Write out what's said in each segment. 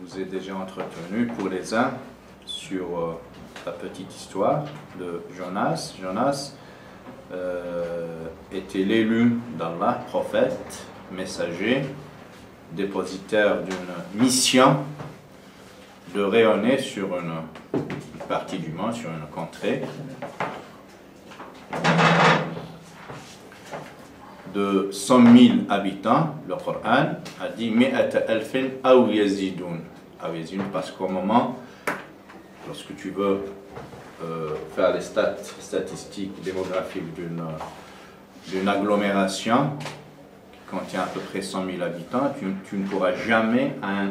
vous ai déjà entretenu pour les uns sur la petite histoire de Jonas. Jonas était l'élu d'Allah, prophète, messager, dépositaire d'une mission de rayonner sur une partie du monde, sur une contrée de 100 000 habitants. Le Coran a dit mi'ata alfin aw yazidun, parce qu'au moment, lorsque tu veux faire les statistiques démographiques d'une agglomération qui contient à peu près 100 000 habitants, tu ne pourras jamais à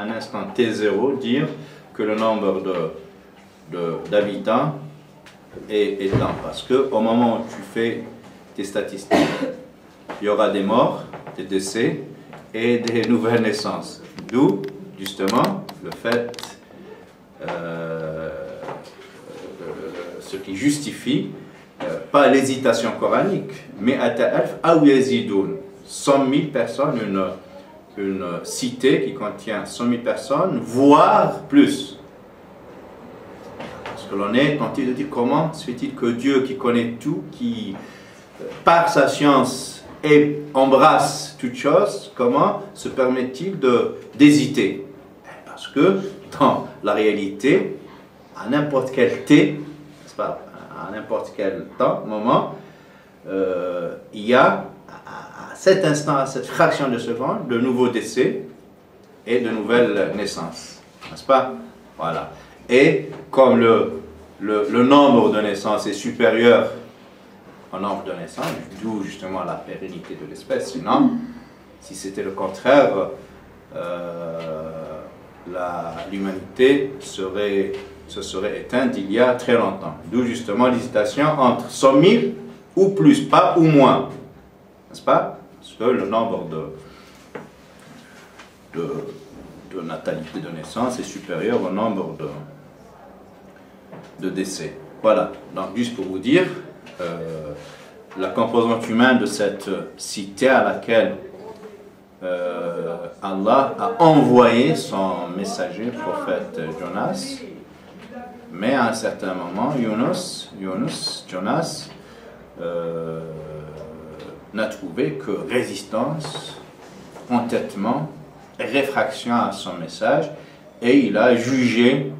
un instant T0 dire que le nombre d'habitants est tant, parce qu'au moment où tu fais tes statistiques, il y aura des morts, des décès et des nouvelles naissances. D'où, justement, le fait, ce qui justifie, pas l'hésitation coranique, mais ata'alf aw yazidoun, 100 000 personnes, une cité qui contient 100 000 personnes, voire plus. Parce que l'on est tenté de dire comment se fait-il que Dieu, qui connaît tout, qui, par sa science, et embrasse toute chose, comment se permet-il d'hésiter? Parce que dans la réalité, à n'importe quel T, n'est-ce pas, à n'importe quel temps, moment, il y a à cet instant, à cette fraction de seconde, de nouveaux décès et de nouvelles naissances, n'est-ce pas? Voilà. Et comme le nombre de naissances est supérieur au nombre de naissances, d'où justement la pérennité de l'espèce. Sinon, si c'était le contraire, l'humanité se serait éteinte il y a très longtemps. D'où justement l'hésitation entre 100 000 ou plus, pas ou moins. N'est-ce pas? Parce que le nombre de natalité de naissance est supérieur au nombre de décès. Voilà. Donc, juste pour vous dire, la composante humaine de cette cité à laquelle Allah a envoyé son messager, prophète Jonas, mais à un certain moment, Jonas n'a trouvé que résistance, entêtement, réfraction à son message, et il a jugé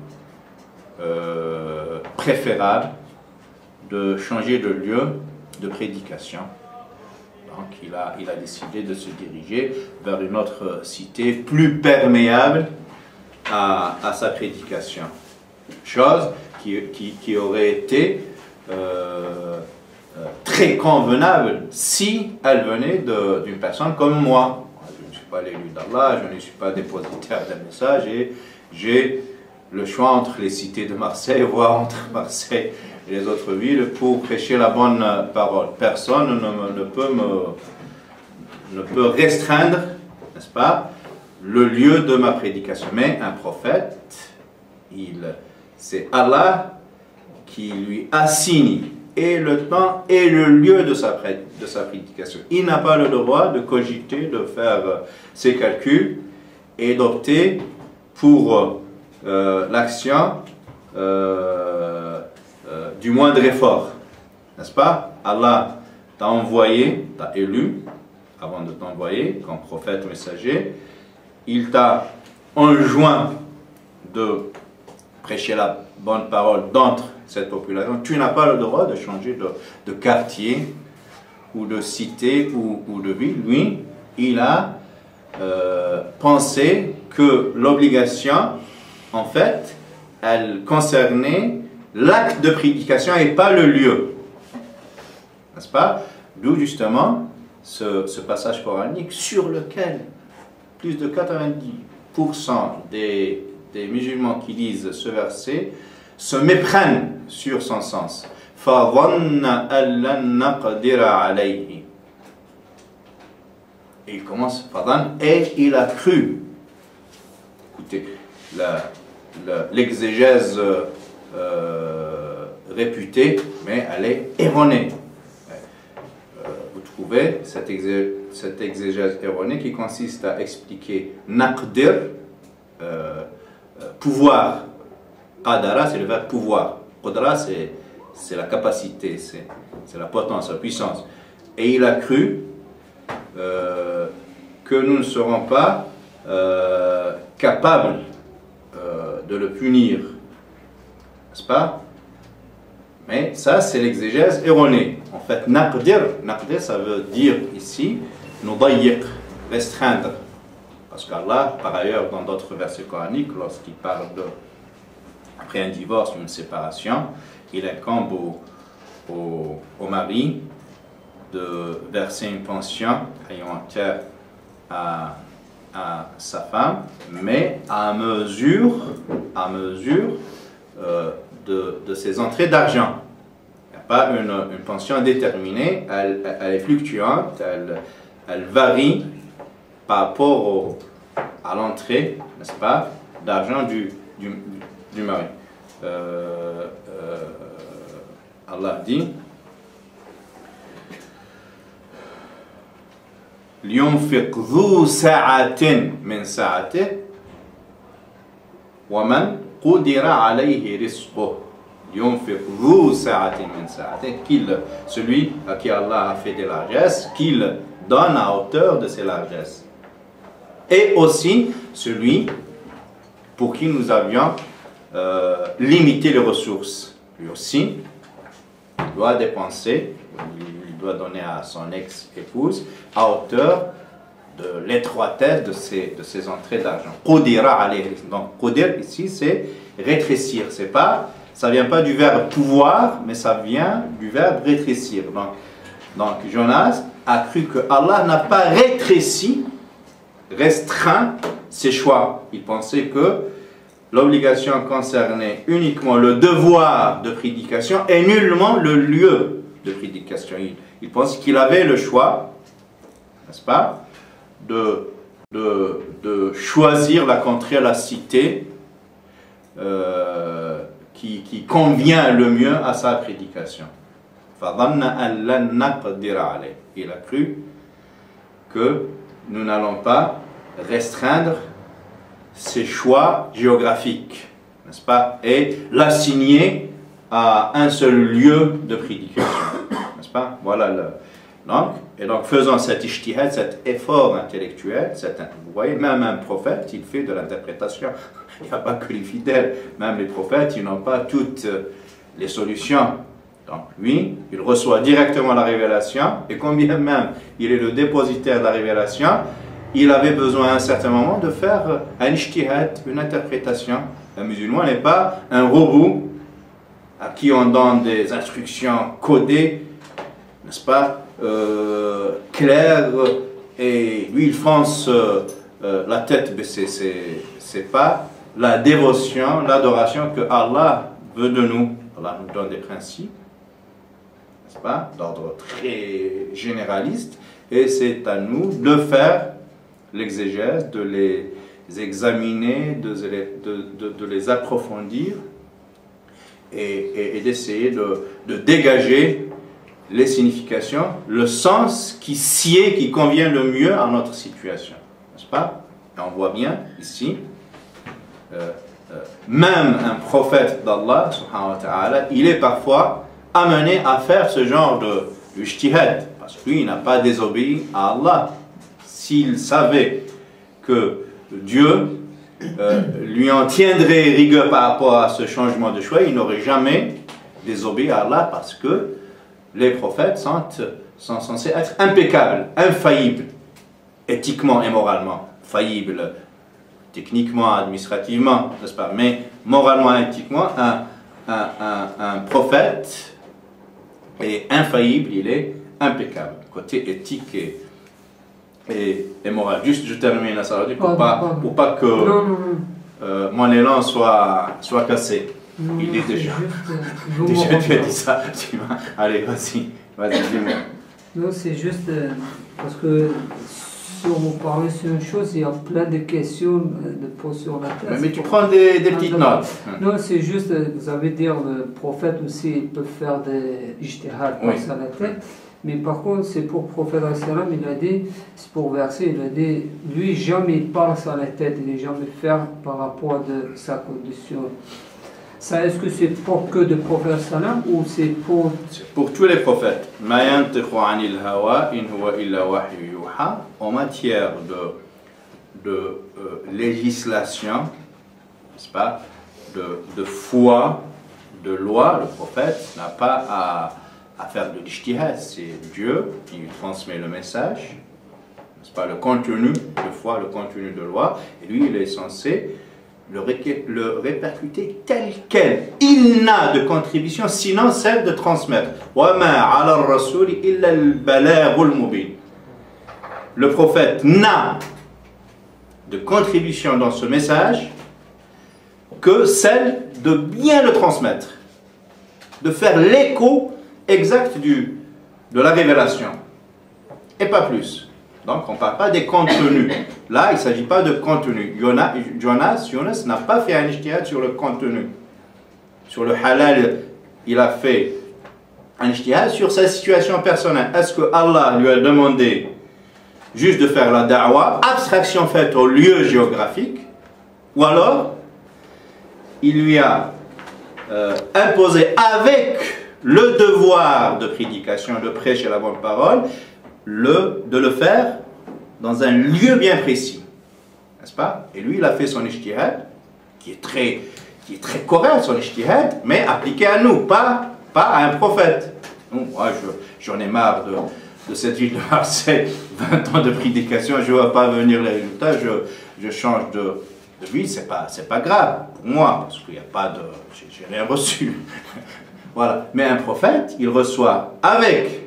préférable de changer de lieu de prédication. Donc il a décidé de se diriger vers une autre cité plus perméable à sa prédication. Chose qui aurait été très convenable si elle venait d'une personne comme moi. Je ne suis pas l'élu d'Allah, je ne suis pas dépositaire d'un message et j'ai le choix entre les cités de Marseille, voire entre Marseille et les autres villes, pour prêcher la bonne parole. Personne ne peut restreindre, n'est-ce pas, le lieu de ma prédication. Mais un prophète, c'est Allah qui lui assigne et le temps et le lieu de sa prédication. Il n'a pas le droit de cogiter, de faire ses calculs et d'opter pour l'action du moindre effort, n'est-ce pas? Allah t'a envoyé, t'a élu, avant de t'envoyer comme prophète messager, il t'a enjoint de prêcher la bonne parole d'entre cette population. Tu n'as pas le droit de changer de quartier ou de cité ou de ville. Lui, il a pensé que l'obligation, en fait, elle concernait l'acte de prédication et pas le lieu. N'est-ce pas? D'où justement ce passage coranique sur lequel plus de 90% des musulmans qui lisent ce verset se méprennent sur son sens. فَظَنَّ أَن لَّن نَّقْدِرَ عَلَيْهِ. Et il commence et il a cru. Écoutez, l'exégèse réputée, mais elle est erronée. Vous trouvez cette exégèse erronée qui consiste à expliquer naqdir, pouvoir. Qadara, c'est le verbe pouvoir. Qudra, c'est la capacité, c'est la potence, la puissance. Et il a cru que nous ne serons pas capables de le punir. N'est-ce pas? Mais ça, c'est l'exégèse erronée. En fait, naqdir, ça veut dire ici, nudayiq, restreindre. Parce qu'Allah, par ailleurs, dans d'autres versets coraniques, lorsqu'il parle après un divorce, une séparation, il incombe au mari de verser une pension alimentaire à sa femme, mais à mesure de ses entrées d'argent. Il n'y a pas une pension indéterminée, elle est fluctuante, elle varie par rapport à l'entrée, n'est-ce pas, d'argent du mari. Allah dit لينفق ذو سعة من سعته ومن قدر عليه رزقه لينفق ذو سعة من سعته celui à qui Allah a fait des largesses, qu'il donne à hauteur de ses largesses. Et aussi celui pour qui nous avions limité les ressources. Lui aussi, il doit dépenser, il doit donner à son ex-épouse à hauteur de l'étroitesse de ses entrées d'argent. Qudira alayhi. Donc, qudir ici, c'est rétrécir. Ça vient pas du verbe pouvoir, mais ça vient du verbe rétrécir. Donc Jonas a cru que Allah n'a pas restreint ses choix. Il pensait que l'obligation concernait uniquement le devoir de prédication et nullement le lieu de prédication. Il pense qu'il avait le choix, n'est-ce pas, de choisir la contrée à la cité qui convient le mieux à sa prédication. Il a cru que nous n'allons pas restreindre ses choix géographiques, n'est-ce pas, et l'assigner à un seul lieu de prédication, n'est-ce pas? Voilà donc faisant cet ijtihad, cet effort intellectuel, vous voyez, même un prophète, il fait de l'interprétation. Il n'y a pas que les fidèles, même les prophètes, ils n'ont pas toutes les solutions. Donc lui, il reçoit directement la révélation, et combien même il est le dépositaire de la révélation, il avait besoin à un certain moment de faire un ijtihad, une interprétation. Un musulman n'est pas un robot à qui on donne des instructions codées, n'est-ce pas, claires, et lui il fonce la tête baissée. C'est pas la dévotion, l'adoration que Allah veut de nous. Allah nous donne des principes, n'est-ce pas, d'ordre très généraliste, et c'est à nous de faire l'exégèse, de les examiner, de les approfondir et d'essayer de dégager les significations, le sens qui convient le mieux à notre situation, n'est-ce pas? Et on voit bien ici, même un prophète d'Allah, subhanahu wa ta'ala, il est parfois amené à faire ce genre de ijtihad, parce que lui, il n'a pas désobéi à Allah. S'il savait que Dieu lui en tiendrait rigueur par rapport à ce changement de choix, il n'aurait jamais désobéi à Allah, parce que les prophètes sont censés être impeccables, infaillibles, éthiquement et moralement. Faillibles, techniquement, administrativement, n'est-ce pas? Mais moralement et éthiquement, un prophète est infaillible, il est impeccable. Côté éthique et moral. Juste, je termine à ça pour pas que mon élan soit cassé. Non, il est déjà. Déjà, tu as dit ça. Allez, vas-y, dis-moi. Non, c'est juste parce que si on parle sur une chose, il y a plein de questions de poser sur la tête. Mais tu prends des petites notes. Non, c'est juste, vous avez dit, le prophète aussi, il peut faire des ijtihad sur la tête. Mais par contre, c'est pour le prophète, il a dit, c'est pour verser, il a dit, lui, jamais il parle sur la tête, il n'est jamais ferme par rapport à sa condition. Ça, est-ce que c'est pour que de prophète salam ou c'est pour... C'est pour tous les prophètes. Ma yantiqu anil hawa in huwa illa wahyu yuha. En matière de législation, n'est-ce pas, de foi, de loi, le prophète n'a pas à faire de l'ijtihad. C'est Dieu qui lui transmet le message, n'est-ce pas, le contenu de foi, le contenu de loi, et lui, il est censé le répercuter tel quel. Il n'a de contribution sinon celle de transmettre. Le prophète n'a de contribution dans ce message que celle de bien le transmettre, de faire l'écho exact de la révélation, et pas plus. Donc on ne parle pas des contenus. Là, il ne s'agit pas de contenu. Jonas n'a pas fait un ijtihad sur le contenu. Sur le halal, il a fait un ijtihad sur sa situation personnelle. Est-ce que Allah lui a demandé juste de faire la da'wah, abstraction faite au lieu géographique, ou alors il lui a imposé avec le devoir de prédication, de prêcher la bonne parole, de le faire dans un lieu bien précis, n'est-ce pas? Et lui, il a fait son ijtihad, qui est très correct, son ijtihad, mais appliqué à nous, pas à un prophète. Moi, j'en ai marre de cette ville de Marseille, 20 ans de prédication, je ne vois pas venir les résultats, je change de ville, c'est pas grave pour moi, parce qu'il n'y a pas de... j'ai rien reçu. Voilà. Mais un prophète, il reçoit avec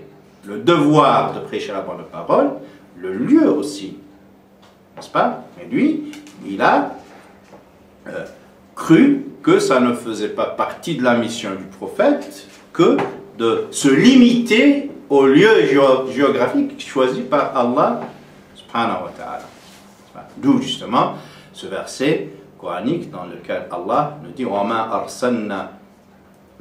le devoir de prêcher la bonne parole, le lieu aussi, n'est-ce pas? Mais lui, il a cru que ça ne faisait pas partie de la mission du prophète que de se limiter au lieu géographique choisi par Allah subhanahu wa ta'ala. D'où justement ce verset coranique dans lequel Allah nous dit وَمَا أَرْسَلْنَا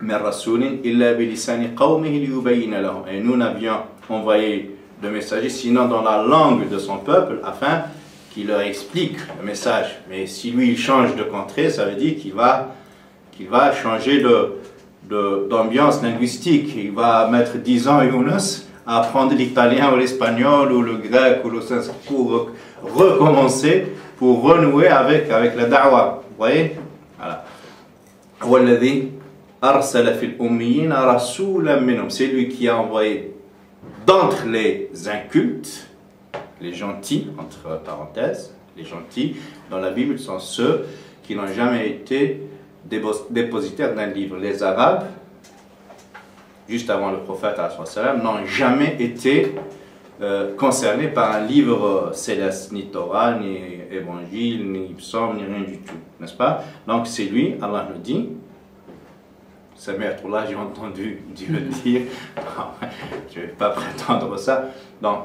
مِنْ رَسُولٍ إِلَّا بِلِسَانِ قَوْمِهِ لِيُبَيِّنَ لَهُمْ. Et nous n'avions envoyé de messagers sinon dans la langue de son peuple afin qu'il leur explique le message. Mais si lui il change de contrée, ça veut dire qu'il va changer d'ambiance linguistique. Il va mettre 10 ans, Younes, à apprendre l'italien ou l'espagnol ou le grec ou le sanskrit pour recommencer, pour renouer avec la da'wah. Vous voyez? Voilà. C'est lui qui a envoyé d'entre les incultes, les gentils, entre parenthèses, les gentils, dans la Bible sont ceux qui n'ont jamais été dépositaires d'un livre. Les Arabes, juste avant le prophète, n'ont jamais été concernés par un livre céleste, ni Torah, ni Évangile, ni Psaume, ni rien du tout, n'est-ce pas? Donc c'est lui, Allah nous dit, ça là j'ai entendu Dieu le dire, je ne vais pas prétendre ça. Donc,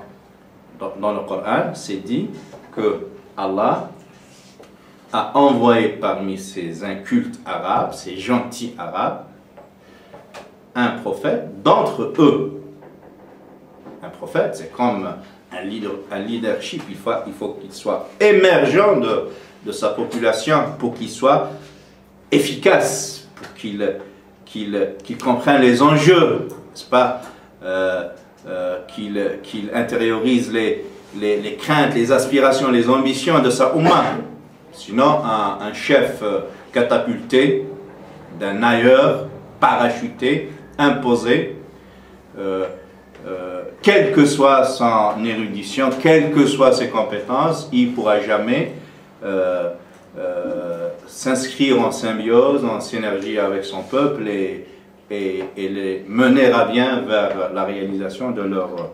dans le Coran, c'est dit que Allah a envoyé parmi ces incultes arabes, ces gentils arabes, un prophète d'entre eux. Un prophète, c'est comme un leadership, il faut qu'il soit émergent de sa population pour qu'il soit efficace, pour qu'il comprenne les enjeux, n'est-ce pas, qu'il intériorise les craintes, les aspirations, les ambitions de sa Ummah. Sinon, un chef catapulté d'un ailleurs, parachuté, imposé, quelle que soit son érudition, quelles que soient ses compétences, il ne pourra jamais s'inscrire en symbiose, en synergie avec son peuple et les mener à bien vers la réalisation de leurs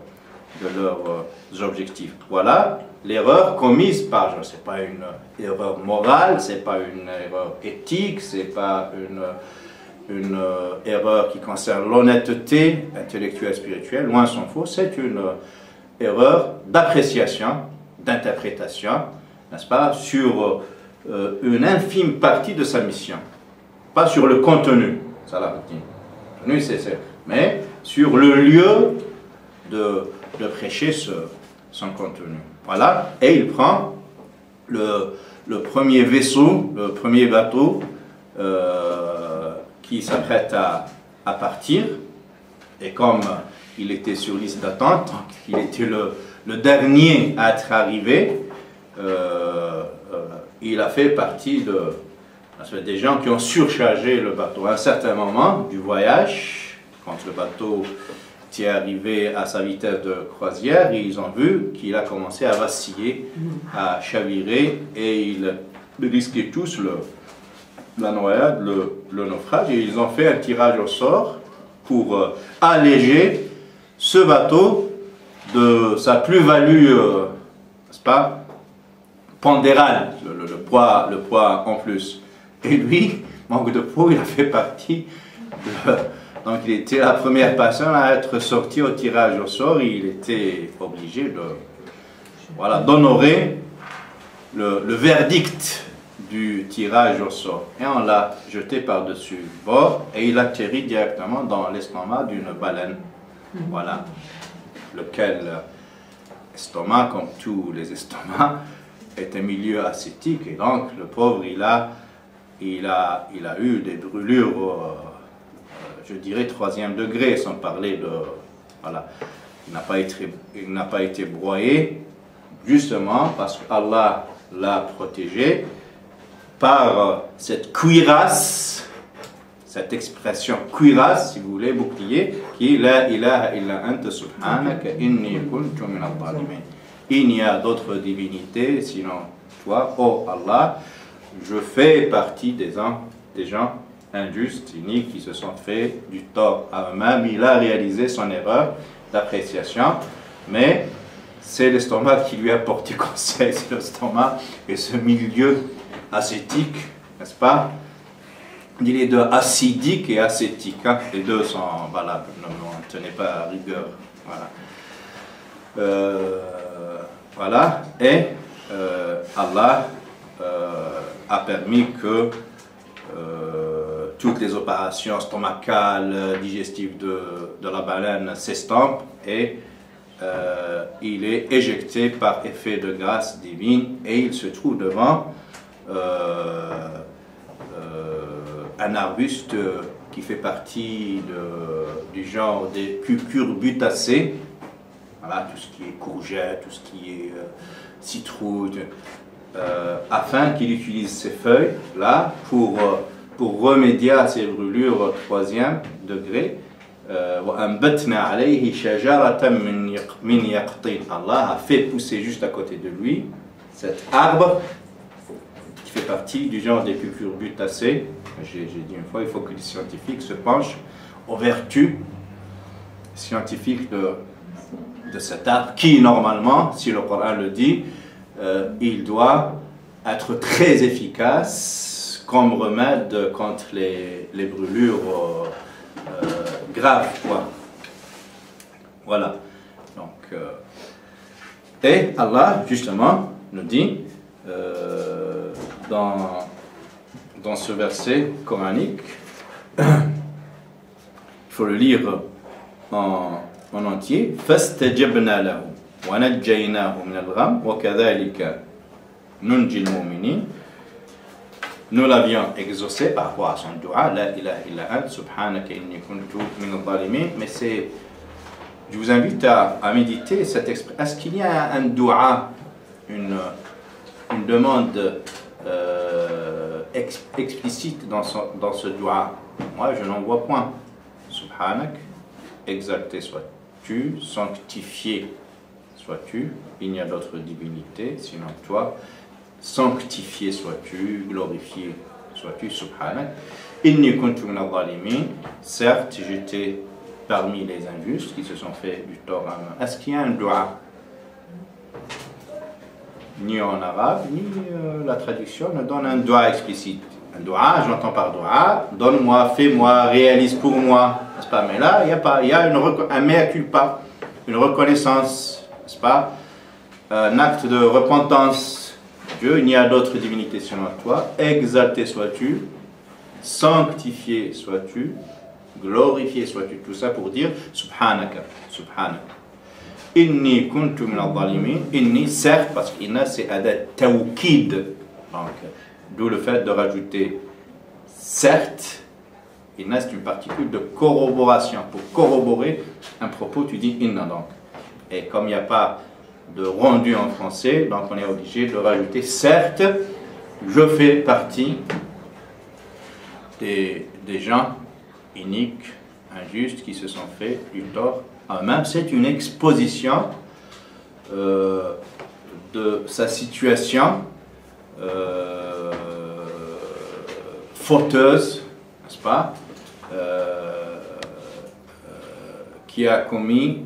objectifs. Voilà l'erreur commise par, ce n'est pas une erreur morale, ce n'est pas une erreur éthique, ce n'est pas une erreur qui concerne l'honnêteté intellectuelle, spirituelle, loin s'en faut, c'est une erreur d'appréciation, d'interprétation, n'est-ce pas, sur une infime partie de sa mission, pas sur le contenu, ça l'a dit, mais sur le lieu de prêcher son contenu. Voilà, et il prend le premier vaisseau, le premier bateau qui s'apprête à partir. Et comme il était sur liste d'attente, il était le dernier à être arrivé, il a fait partie des gens qui ont surchargé le bateau. À un certain moment du voyage, quand le bateau était arrivé à sa vitesse de croisière, ils ont vu qu'il a commencé à vaciller, à chavirer, et ils risquaient tous la noyade, le naufrage, et ils ont fait un tirage au sort pour alléger ce bateau de sa plus-value, n'est-ce pas, pondérale, le poids en plus. Et lui, manque de peau, il a fait partie donc il était la première personne à être sortie au tirage au sort. Il était obligé d'honorer le verdict du tirage au sort. Et on l'a jeté par-dessus bord et il atterrit directement dans l'estomac d'une baleine. Voilà. Lequel estomac, comme tous les estomacs, est un milieu ascétique. Et donc, le pauvre, il a eu des brûlures, je dirais, 3e degré, sans parler de... Voilà. Il n'a pas été broyé, justement parce qu'Allah l'a protégé par cette cuirasse, cette expression cuirasse, si vous voulez, bouclier, qui est la ilaha illa anta subhanaka inni kuntu min al-zalimin. Il n'y a d'autres divinités sinon toi, oh Allah, je fais partie des gens injustes, iniques, qui se sont fait du tort à eux-mêmes. Il a réalisé son erreur d'appréciation, mais c'est l'estomac qui lui a porté conseil, c'est l'estomac et ce milieu ascétique, n'est-ce pas? Il est de acidique et ascétique, hein? Les deux sont valables, ne tenez pas à rigueur. Voilà. Et Allah a permis que toutes les opérations stomacales, digestives de la baleine s'estompent et il est éjecté par effet de grâce divine et il se trouve devant un arbuste qui fait partie du genre des cucurbitacées. Voilà, tout ce qui est courgette, tout ce qui est citrouille, afin qu'il utilise ces feuilles-là pour remédier à ces brûlures 3e degré. Allah a fait pousser juste à côté de lui cet arbre qui fait partie du genre des cucurbitacées. J'ai dit une fois, il faut que les scientifiques se penchent aux vertus scientifiques de cet arbre qui, normalement, si le Coran le dit, il doit être très efficace comme remède contre les brûlures graves, quoi. Voilà. Donc, et Allah, justement, nous dit dans ce verset coranique, il faut le lire en entier. فَاسْتَجَبْنَا لَهُ وَنَجَّيْنَاهُ مِنَ الْغَمِّ وَكَذَلِكَ نُنْجِي الْمُؤْمِنِينَ. Nous l'avions exaucé par rapport à son dua, la ilaha illa ant, subhanaka inni kuntu min al-zalimin. Mais je vous invite à méditer cette expression. Est-ce qu'il y a un dua, une demande explicite dans ce dua? Moi, je n'en vois point. Subhanak, exalté sois-tu, sanctifié sois-tu, il n'y a d'autre divinité sinon toi. Sanctifié sois-tu, glorifié sois-tu, subhanak. Inni kuntu min al-zalimin. Certes, j'étais parmi les injustes qui se sont fait du tort à eux. Est-ce qu'il y a un dua? Ni en arabe, ni la traduction ne donne un dua explicite. Un dua, j'entends par dua, donne-moi, fais-moi, réalise pour moi, n'est-ce pas? Mais là, il y a un mea culpa, une reconnaissance, n'est-ce pas? Un acte de repentance. Dieu, il n'y a d'autre divinité sinon toi. Exalté sois-tu, sanctifié sois-tu, glorifié sois-tu. Tout ça pour dire subhanaka, subhanaka. Inni kuntu min al-zalimin. Inni, certes, parce qu'inna c'est adat tawkid. Donc, d'où le fait de rajouter certes. Inna c'est une particule de corroboration. Pour corroborer un propos, tu dis inna donc. Et comme il n'y a pas de rendu en français, donc on est obligé de rajouter certes, je fais partie des gens iniques, injustes, qui se sont fait du tort à eux-mêmes. C'est une exposition de sa situation fauteuse, n'est-ce pas, qui a commis,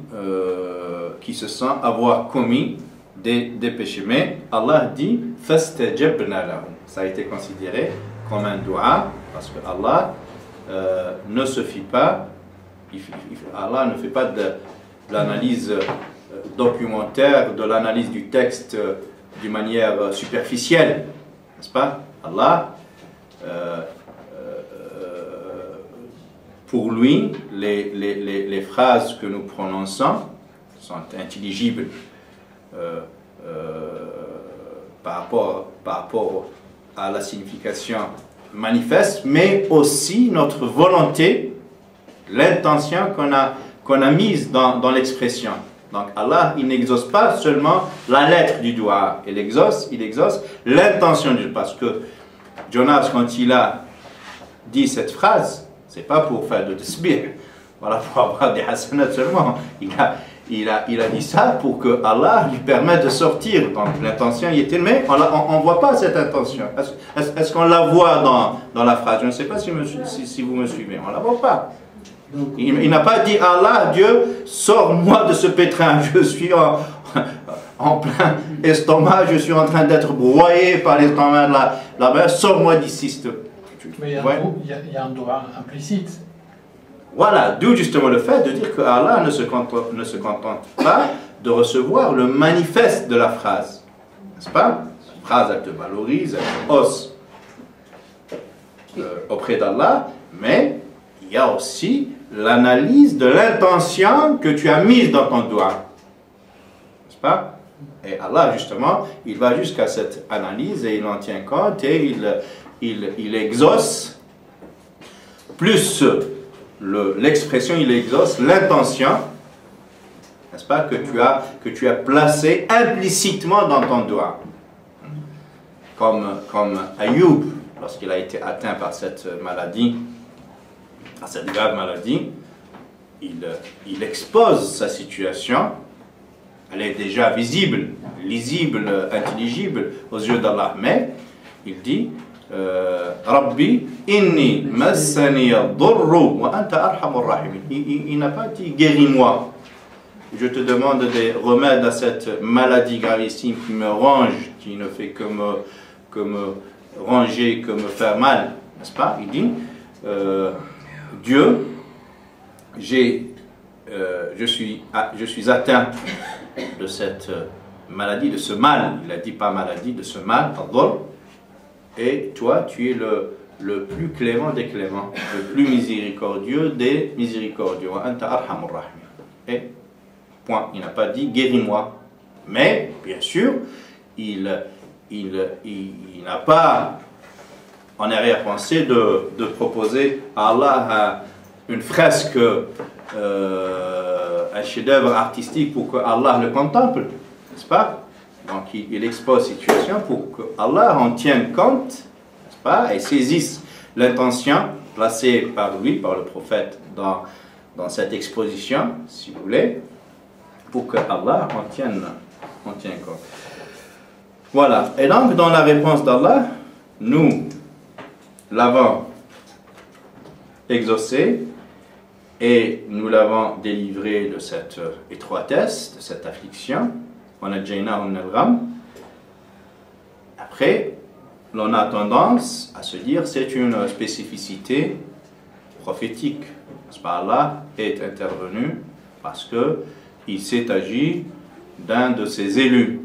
qui se sent avoir commis des péchés. Mais Allah dit fastajabna lahu. Ça a été considéré comme un dua parce que Allah ne se fit pas, Allah ne fait pas de l'analyse documentaire, de l'analyse du texte d'une manière superficielle, n'est-ce pas? Allah, pour lui, les phrases que nous prononçons sont intelligibles par rapport à la signification manifeste, mais aussi notre volonté, l'intention qu'on a mise dans l'expression. Donc Allah, il n'exauce pas seulement la lettre du doigt, il exauce l'intention du doigt. Parce que Jonas, quand il a dit cette phrase, c'est pas pour faire de tasbih, voilà, pour avoir des hasanats seulement. Il a dit ça pour que Allah lui permette de sortir. Donc l'intention y était, mais on ne voit pas cette intention. Est-ce qu'on la voit dans la phrase? Je ne sais pas si vous me suivez, on ne la voit pas. Il n'a pas dit Allah, Dieu, sors-moi de ce pétrin, je suis en plein estomac, je suis en train d'être broyé par l'estomac de la mer, sors-moi d'ici. Mais il y a un droit implicite. Voilà, d'où justement le fait de dire que Allah ne se contente pas de recevoir le manifeste de la phrase. N'est-ce pas? La phrase, elle te valorise, elle te hausse auprès d'Allah, mais il y a aussi l'analyse de l'intention que tu as mise dans ton doigt. N'est-ce pas? Et Allah, justement, il va jusqu'à cette analyse et il en tient compte et il exauce plus l'expression, il exauce l'intention, n'est-ce pas, que tu as placé implicitement dans ton doigt. Comme Ayoub, lorsqu'il a été atteint par cette maladie, par cette grave maladie, il expose sa situation, elle est déjà visible, lisible, intelligible aux yeux d'Allah, mais il dit Rabbi, inni massani ad-durru wa anta arhamur rahimin. Il n'a pas dit guéris-moi. Je te demande des remèdes à cette maladie gravissime qui me ronge, qui ne fait que me ronger, que me faire mal, n'est-ce pas? Il dit Dieu, je suis atteint de cette maladie, de ce mal. Il a dit pas maladie, de ce mal, ad-durr. Et toi, tu es le plus clément des cléments, le plus miséricordieux des miséricordieux. Et point. Il n'a pas dit guéris-moi. Mais, bien sûr, il n'a pas en arrière-pensée de proposer à Allah une fresque, un chef-d'œuvre artistique pour que Allah le contemple, n'est-ce pas? Donc il expose la situation pour que Allah en tienne compte, n'est-ce pas, et saisisse l'intention placée par lui, par le prophète dans cette exposition, si vous voulez, pour que Allah en tienne compte. Voilà. Et donc dans la réponse d'Allah, nous l'avons exaucé et nous l'avons délivré de cette étroitesse, de cette affliction. Après, l'on a tendance à se dire c'est une spécificité prophétique. Allah est intervenu parce qu'il s'est agi d'un de ses élus.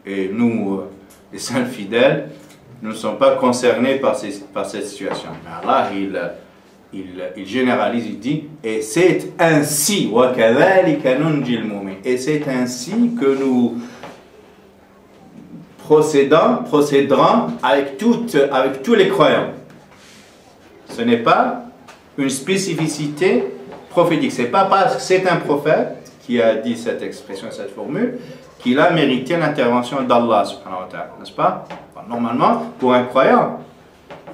Et nous, les saints fidèles, nous ne sommes pas concernés par cette situation. Mais Allah, il généralise, il dit, et c'est ainsi, وَكَذَلِكَ نُنْجِي الْمُؤْمِنِينَ. Et c'est ainsi que nous procéderons avec tous les croyants. Ce n'est pas une spécificité prophétique. Ce n'est pas parce que c'est un prophète qui a dit cette expression, cette formule, qu'il a mérité l'intervention d'Allah, subhanahu wa ta'ala, n'est-ce pas? Normalement, pour un croyant,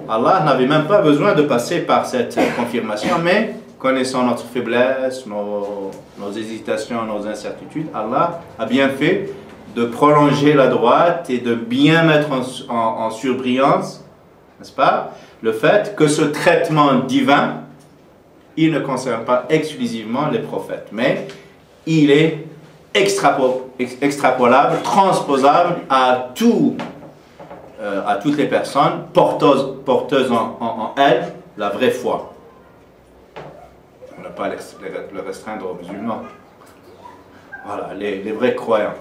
Allah n'avait même pas besoin de passer par cette confirmation, mais connaissant notre faiblesse, nos hésitations, nos incertitudes, Allah a bien fait de prolonger la droite et de bien mettre en surbrillance, n'est-ce pas, le fait que ce traitement divin, il ne concerne pas exclusivement les prophètes, mais il est extrapolable, transposable à toutes les personnes porteuses en elles la vraie foi. On n'a pas le restreindre aux musulmans. Voilà, les vrais croyants.